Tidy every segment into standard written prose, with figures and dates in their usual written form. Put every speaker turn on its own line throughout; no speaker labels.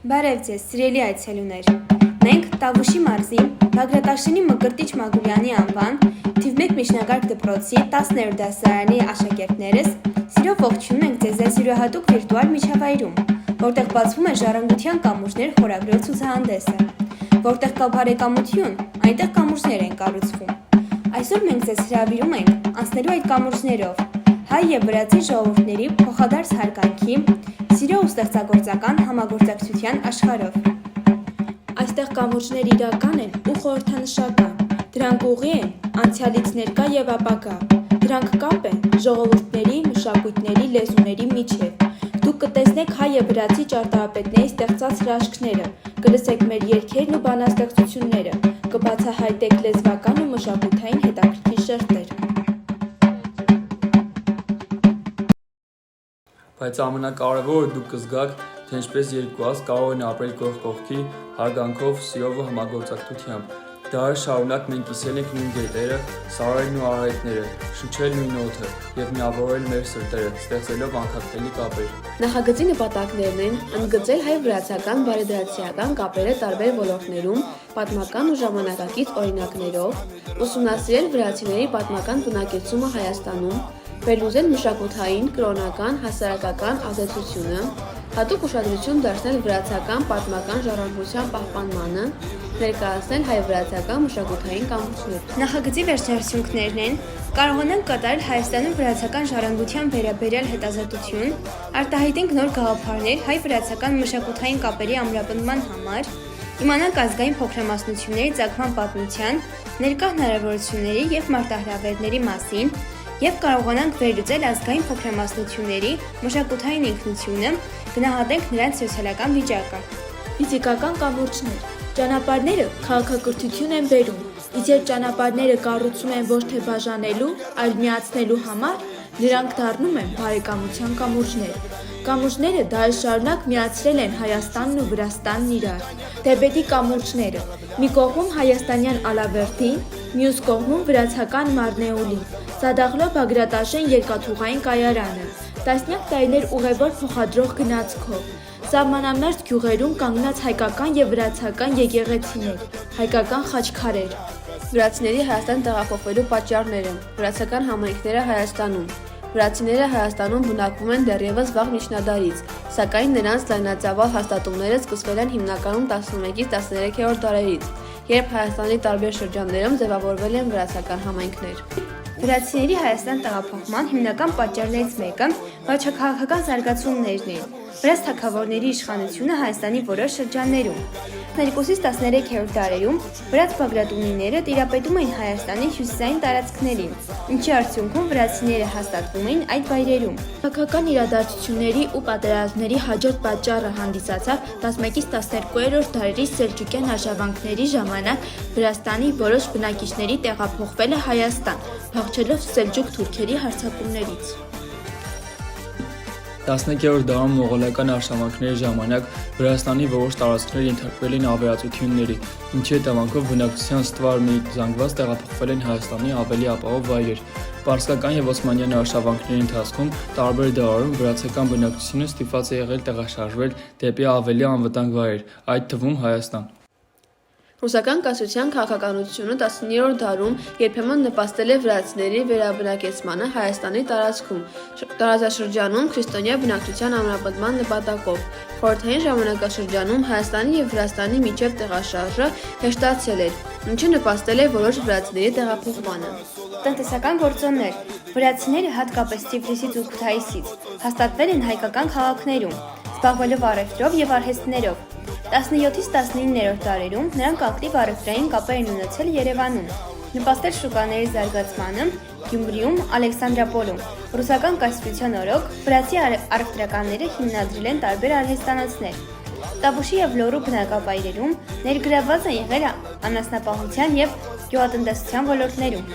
Բարև ձեզ, սիրելի այցելուներ։ Մենք Տավուշի մարզի Բագրատաշենի Մկրտիչ Մագուլյանի անվան թիվ 1 միջնակարգ դպրոցի 10-րդ դասարանի աշակերտներս սիրով ողջունում ենք ձեզ այս յուրահատուկ վիրտուալ միջավայրում, որտեղ բացվում է ժառանգության կամուրջներ խորագրով ցուցահանդեսը, որտեղ կա բարեկամություն, այնտեղ կամուրջներ են կառուցվում։ Այսօր մենք ձեզ հրավիրում ենք անցնելու այդ կամուրջներով հայ եւ վրացի ժողովուրդների փոխադարձ հարգանքի, սիրո ու ստեղծագործական համագործակցության աշխարհով։ Այստեղ կամուրջներ իրական են ու խորհրդանշական, դրանք ուղի են անցյալից ներկա եւ ապագա, դրանք կապ են ժողովուրդների, մշակույթների, լեզուների միջև։ Դուք կտեսնեք հայ եւ վրացի ճարտարապետների ստեղծած հրաշքները, կլսեք մեր երգերն ու բանաստեղծությունները, կբացահայտեք լեզվական ու մշակութային հետաքրքիր շերտեր։
Բայց ամենակարևորը դուք կզգաք, թե ինչպես երկու ազգ կարող են ապրել կողք կողքի, հարգանքով, սիրով ու համագործակցությամբ։ Դարեր շարունակ մենք կիսել ենք նույն գետերը, սարերն ու արահետները, շնչել նույն օդը և միավորել մեր սրտերը, ստեղծելով անկախնելի կապեր։
Նախագծի նպատակներն են ընդգծել հայ-վրացական բարեդրացիական կապերը տարբեր ոլորտներում, պատմական ու ժամանակակից օրինակներով, ուսումնասիրել վրացիների պատմական բնակեցումը Հայաստանում, վերլուծել մշակութային, կրոնական, հասարակական ազդեցությունը, հատուկ ուշադրություն դարձնել վրացական պատմական ժառանգության պահպանմանը, ներկայացնել հայ-վրացական մշակութային կամուրջներ։ Նախագծի վերջնարդյունքներն են կարողանանք կատարել Հայաստանում վրացական ժառանգության վերաբերյալ հետազոտություն, արտահայտենք նոր գաղափարներ հայ-վրացական մշակութային կապերի ամրապնդման համար, իմանանք ազգային փոքրամասնությունների ծագման պատմության, ներկա հնարավորությունների և մարտահրավերների մասին և կարողանանք վերլուծել ազգային փոքրամասնությունների մշակութային ինքնությունը, գնահատենք նրանց սոցիալական վիճակը։
Ֆիզիկական կամուրջներ։ Ճանապարհները քաղաքակրթություն են բերում, իսկ երբ ճանապարհները կառուցում են ոչ թե բաժանելու, այլ միացնելու համար, նրանք դառնում են բարեկամության կամուրջներ։ Կամուրջները դարեր շարունակ միացրել են Հայաստանն ու Վրաստանն իրար։ Թեպետի կամուրջները՝ մի կողմում հայաստանյան Ալավերդին, մյուս կողմում վրացական Մարնեուլին, Սադաղլո Բագրատաշեն երկաթուղային կայարանը, տասնյակ տարիներ ուղևոր փոխադրող գնացքով, սահմանամերձ գյուղերում կանգնած հայկական և վրացական եկեղեցիներ, հայկական խաչքարեր։
Վրացիների Հայաստան տեղափոխվելու պատճառները, վրացական համայնքները Հայաստանում։ Վրացիները Հայաստանում բնակվում են դեռևս վաղ միջնադարից, սակայն նրանց լայնածավալ հաստատումները սկսվել են հիմնականում 11-ից 13-րդ դարերից, երբ Հայաստանի տարբեր շրջաններում ձևավորվել են վրացական համայնքներ։ Վրացիների Հայաստան տեղափոխման հիմնական պատճառներից մեկը վարչաքաղաքական զարգացումներն են։ Վրաց թագավորների իշխանությունը Հայաստանի որոշ շրջաններում։ 12-ից 13-րդ դարերում վրաց բագրատունիները տիրապետում էին Հայաստանի հյուսիսային տարածքներին, ինչի արդյունքում վրացիները հաստատվում էին այդ վայրերում։
Քաղաքական իրադարձությունների ու պատերազմների հաջորդ պատճառը հանդիսացավ 11-ից 12-րդ դարերի սելջուկյան արշավանքների ժամանակ Վրաստանի որոշ բնակիչների տեղափոխվելը Հայաստան, փախչելով սելջուկ թուրքերի հարձակումներից։
11-րդ դարում մողոլական արշավանքների ժամանակ Վրաստանի որոշ տարածքներ ենթարկվել են ավերածությունների, ինչի հետևանքով բնակչության ստվար մի զանգված տեղափոխվել են Հայաստանի ավելի ապահով վայրեր։ Պարսկական և օսմանյան արշավանքների ընթացքում տարբեր դարերում վրացական բնակչությունը ստիպված է եղել տեղաշարժվել դեպի ավելի անվտանգ վայրեր, այդ թվում Հայաստան։
Ռուսական կայսրության քաղաքականությունը 19-րդ դարում երբեմն նպաստել է վրացիների վերաբնակեցմանը Հայաստանի տարածքում, տարածաշրջանում քրիստոնյա բնակչության ամրապնդման նպատակով։ Խորհրդային ժամանակաշրջանում Հայաստանի և Վրաստանի միջև տեղաշարժը հեշտացել էր, ինչը նպաստել է որոշ վրացիների տեղափոխմանը։ Տնտեսական գործոններ։ Վրացիները հատկապես Տիֆլիսից ու Քութայիսից հաստատվել են հայկական քաղաքներում, զբաղվելով առևտրով և արհեստներով։ 17-ից 19-րդ դարերում նրանք ակտիվ առևտրային կապեր են ունեցել Երևանում, նպաստել շուկաների զարգացմանը, Գյումրիում, Ալեքսանդրապոլում։ Ռուսական կայսրության օրոք վրացի առևտրականները հիմնադրել են տարբեր արհեստանոցներ։ Տավուշի և Լոռու բնակավայրերում ներգրավված են եղել անասնապահության և գյուղատնտեսության ոլորտներում։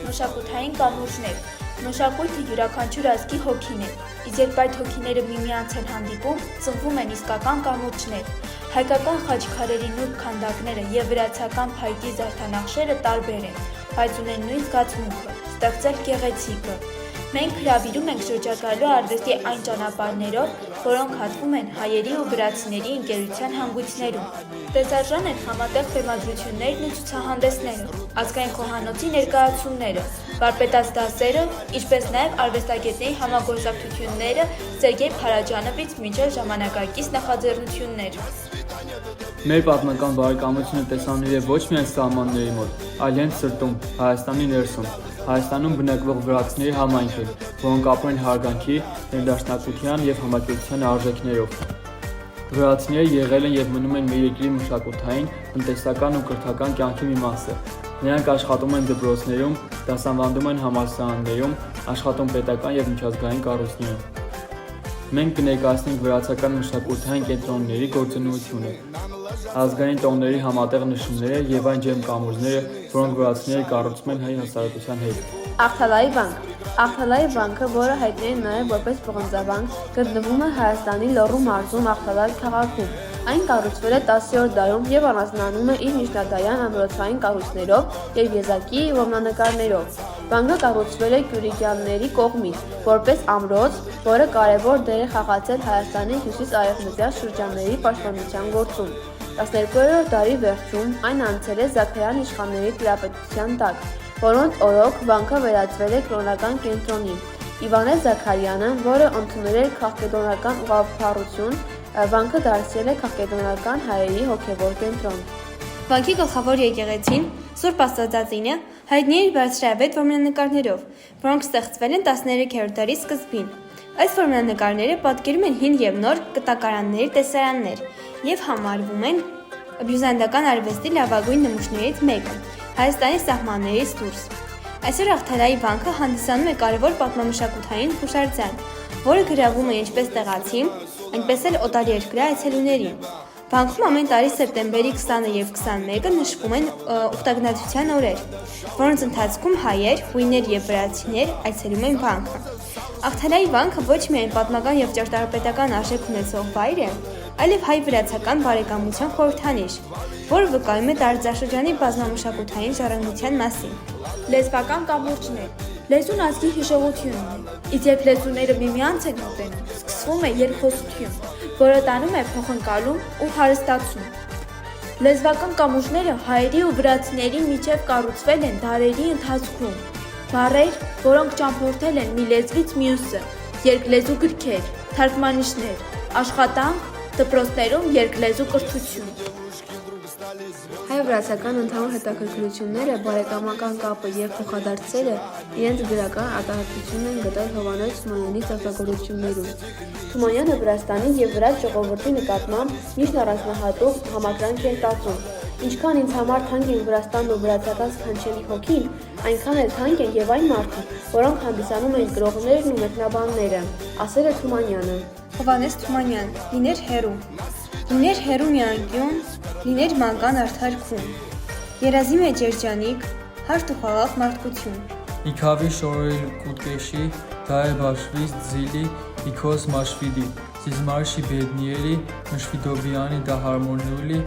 Մշակութային կամուրջներ։ Մշակույթը յուրաքանչյուր ազգի հոգին է, իսկ երբ այդ հոգիները միմյանց են հանդիպում, ծնվում են իսկական կամուրջներ։ Հայկական խաչքարերի նուրբ քանդակները և վրացական փայտի զարդանախշերը տարբեր են, բայց ունեն նույն զգացմունքը՝ ստեղծել գեղեցիկը։ Մենք հրավիրում ենք շրջագայլու արվեստի այն ճանապարհներով, որոնք հատվում են հայերի ու վրացիների ընկերության հանգույցներում։ Տեսարժան են համատեղ բեմադրություններն ու ցուցահանդեսները, ազգային խոհանոցի ներկայացումները, վարպետաց դասերը, ինչպես նաև արվեստագետների համագործակցությունները Սերգեյ Փարաջանովից մինչև ժամանակակից նախաձեռնություններ։
Մեր պատմական բարեկամությունը տեսանելի է ոչ միայն սահմանների մոտ, այլ հենց սրտում, Հայաստանի ներսում, Հայաստանում բնակվող վրացիների համայնքին, որոնք ապրում են հարգանքի, ներդաշնակության և համակերպության արժեքներով։ Վրացիները եղել են և մնում են մեր երկրի մշակութային, տնտեսական ու կրթական կյանքի մի մասը։ Նրանք աշխատում են դպրոցներում, դասավանդում են համալսարաններում, աշխատում պետական և միջազգային կառույցներում։ Մենք կներկայացնենք վրացական մշակութային կենտրոնների գործունեությունը, ազգային տոների համատեղ նշումները և այն ջերմկամուրջները, որոնք վրացիները կառուցում են հայ հասարակության հետ։
Աղթալայի վանք։ Աղթալայի վանքը, որը հայտնի է նաև որպես պղնձավանք, գտնվում է Հայաստանի Լոռու մարզում Աղթալայ քաղաքում։ Այն կառուցվել է 10-րդ դարում և առանձնանում է իր միջնադարյան ամրոցային կառույցներով և եզակի որմնանկարներով։ Վանքը կառուցվել է Կյուրիկյանների կողմից, որպես ամրոց, որը կարևոր դեր է խաղացել Հայաստանի հյուսիս-արևմտյան շրջանների պաշտպանության գործում։ 12-րդ դարի վերջում այն անցել է Զաքարյան իշխանների տիրապետության տակ, որոնց օրոք վանքը վերածվել է կրոնական կենտրոնի։ Իվանե Զաքարյանը, որը ընդունել էր քաղկեդոնական ուղղափառություն, վանքը դարձրել է քաղկեդոնական հայերի հոգևոր կենտրոն։ Վանքի գլխավոր եկեղեցին Սուրբ Աստվածածինը հայտնի է իր բարձրավետ որմնանկարներով, որոնք ստեղծվել են 13-րդ դարի սկզբին։ Այս որմնանկարները պատկերում են հին և նոր կտակարանների տեսարաններ և համարվում են բյուզանդական արվեստի լավագույն նմուշներից մեկը Հայաստանի սահմաններից դուրս։ Այսօր Աղթալայի վանքը հանդիսանում է կարևոր պատմամշակութային հուշարձան, որը գրավում է ինչպես տեղացի, այնպես էլ օտարերկրյա այցելուներին։ Վանքում ամեն տարի սեպտեմբերի 20-ը և 21-ը նշվում են ուխտագնացության օրեր, որոնց ընթացքում հայեր, հույներ և վրացիներ այցելում են վանքը։ Աղթալայի վանքը ոչ միայն պատմական և ճարտարապետական արժեք ունեցող վայր է, այլև հայ-վրացական բարեկամության խորհրդանիշ, որը վկայում է տարածաշրջանի բազմամշակութային ժառանգության մասին։
Լեզվական կամուրջներ։ Լեզուն ազգի հիշողությունն է, իսկ երբ լեզուները միմյանց են մոտենում, սկսվում է երկխոսություն, որը տանում է փոխընկալում ու հարստացում։ Լեզվական կամուրջները հայերի ու վրացիների միջև կառուցվել են դարերի ընթացքում։ Բառեր, որոնք ճամփորդել են մի լեզվից մյուսը, երկլեզու գրքեր, թարգմանիչներ, աշխատանք, դպրոցներում երկլեզու կրթություն։
Հայ-վրացական ընդհանուր հետաքրքրությունները, բարեկամական կապը և փոխադարձերը իրենց գրական արտահայտությունն են գտել Հովհաննես Թումանյանի ստեղծագործություններում։ Թումանյանը Վրաստանի և վրաց ժողովրդի նկատմամբ միշտ առանձնահատուկ համակրանք է տածում։ Ինչքան ինձ համար թանկ են Վրաստանն ու վրացական սքանչելի հոգին, այնքան էլ թանկ են և այն մարդիկ, որոնք հանդիսանում են գրողներն ու մեկնաբանները, ասել է Թումանյանը։
Հովհաննես Թումանյան, լիներ հեռու։ Լիներ հեռու մի անկյուն, լիներ մանկան արդարքում։ Երազի մեջ երջանիկ, հարթ ու խաղաղ մարդկություն։
Իքավի շորել կուտկեշի, դայ բաշվից ձիլի, իքոս մաշվիդի, զիզմարշի բեդնիելի, մշվիդոբյանի դա հարմոնյուլի։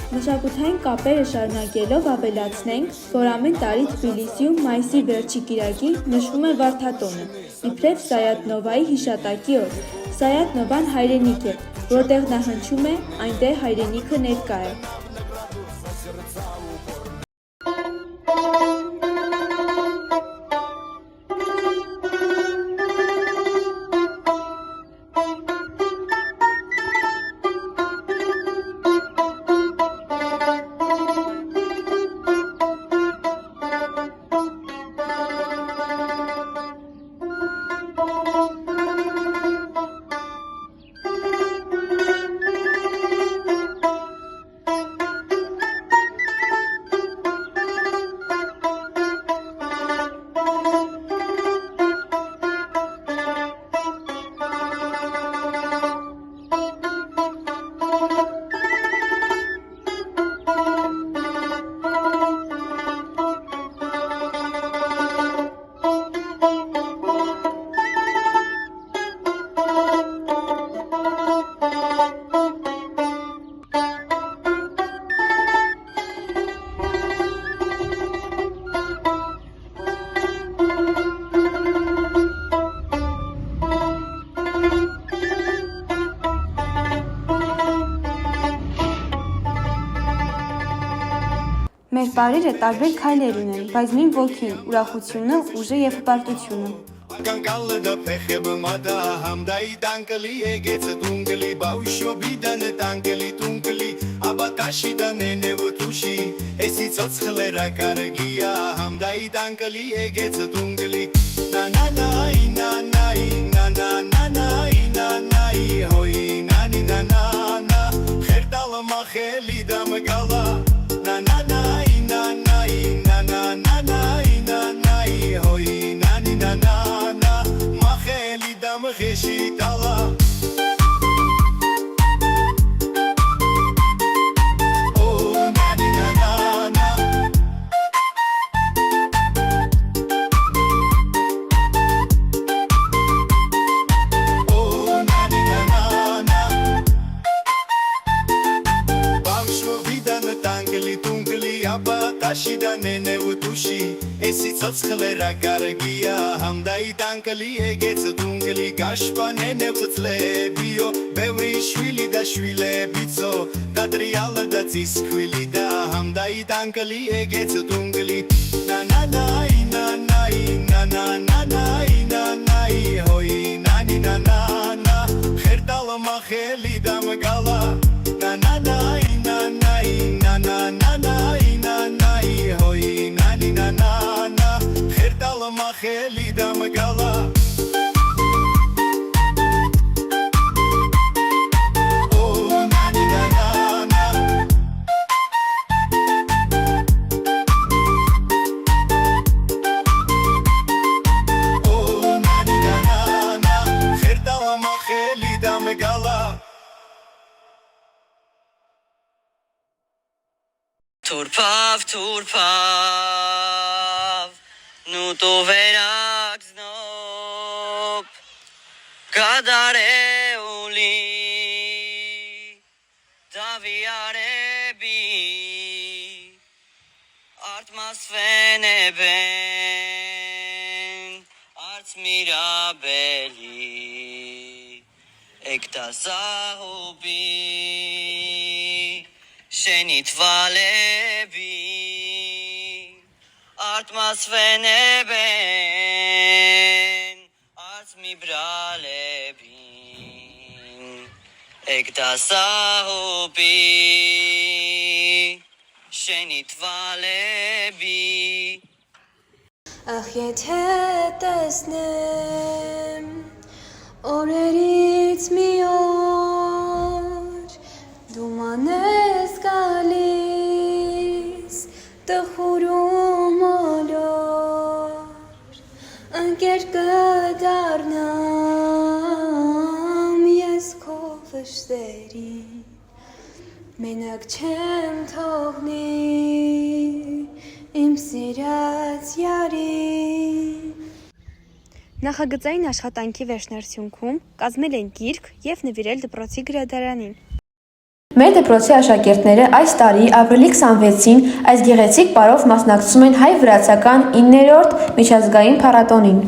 Մշակութային կապերը շարունակելով ավելացնենք, որ ամեն տարի Թբիլիսիում մայիսի վերջի կիրակի նշվում է Վարդատոնը, իբրև Սայաթ-Նովայի հիշատակի օր։ Սայաթ-Նովան հայրենիք է, որտեղ նա հնչում է, այնտեղ հայրենիքը ներկա է։
Մեր բարերը տարբեր քայլեր ունեն, բայց նույն ոգին, ուրախությունը, ուժը եւ հպարտությունը։
Կանկալը դա փեխը մադա համդայի տանկլի եգեցը դունգլի բաուշո բիդանը տանկլի տունկլի աբատաշի դանենե վտուշի էսի ծոցխլերա կարգիա համդայի տանկլի եգեցը դունգլի նանանայի նանայի նանանանայի նանայի հոյի նանի նանանա խերտալը մախելի դամգալա նանանայի նանայի նանանանայի նանայի հոյի նանի նանանա մախելի դամղեշի տալա Աշիդանենե ուտուշի էսի ծոցխլերա կարգիա համդայի տանկլի եգեցը դունգլի կաշպանենե վծլեբիո բևրի շվիլի դա շվիլեբիցո կադրիալը դա ծիսկվիլի դա համդայի տանկլի եգեցը դունգլի նանանայի նանայի նանանանայի նանայի հոյի նանի նանանա խերտալը մախելի դա մգալա նանանայի նանայի նանանանայի նանայի հոյի նանի նանանա խերտալը մախելի դա մգալա
Turpav, nu to verak znop, kadare uli, daviare bi, artmas fene ben, art mirabeli, ektasahobi. Shenit valebi art masveneben art mi bralebin ektasahobi Shenit valebi
Ախ եթե տեսնեմ օրերից մի օր դու մանես գալիս տխուրում ոլոր ընկեր կդառնամ ես քո վշտերին մենակ չեմ թողնի իմ սիրած յարին Նախագծային աշխատանքի վերջնարդյունքում կազմել են գիրք և նվիրել դպրոցի գրադարանին։
Մեր դպրոցի աշակերտները այս տարի ապրիլի 26-ին այս գեղեցիկ պարով մասնակցում են հայ-վրացական 9-րդ միջազգային փառատոնին։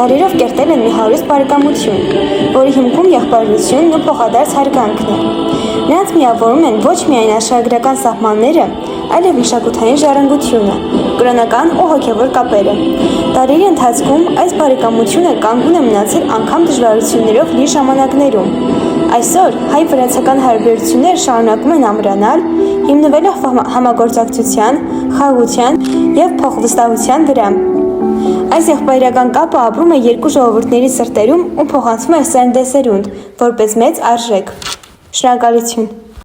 դարերով կերտել են մի հարուստ բարեկամություն, որի հիմքում եղբայրությունն ու փոխադարձ հարգանքն է։ Նրանց միավորում են ոչ միայն աշխարհագրական սահմանները, այլև մշակութային ժառանգությունը, կրոնական ու հոգևոր կապերը։ Դարերի ընթացքում այս բարեկամությունը կանգուն է մնացել անգամ դժվարություններով լի ժամանակներում։ Այսօր հայ-վրացական հարաբերությունները շարունակում են ամրանալ, հիմնվելով համագործակցության, խաղաղության և փոխվստահության վրա։ Այս եղբայրական կապը ապրում է երկու ժողովուրդների սրտերում ու փոխանցվում է սերնդեսերունդ, որպես մեծ արժեք։ Շնորհակալություն։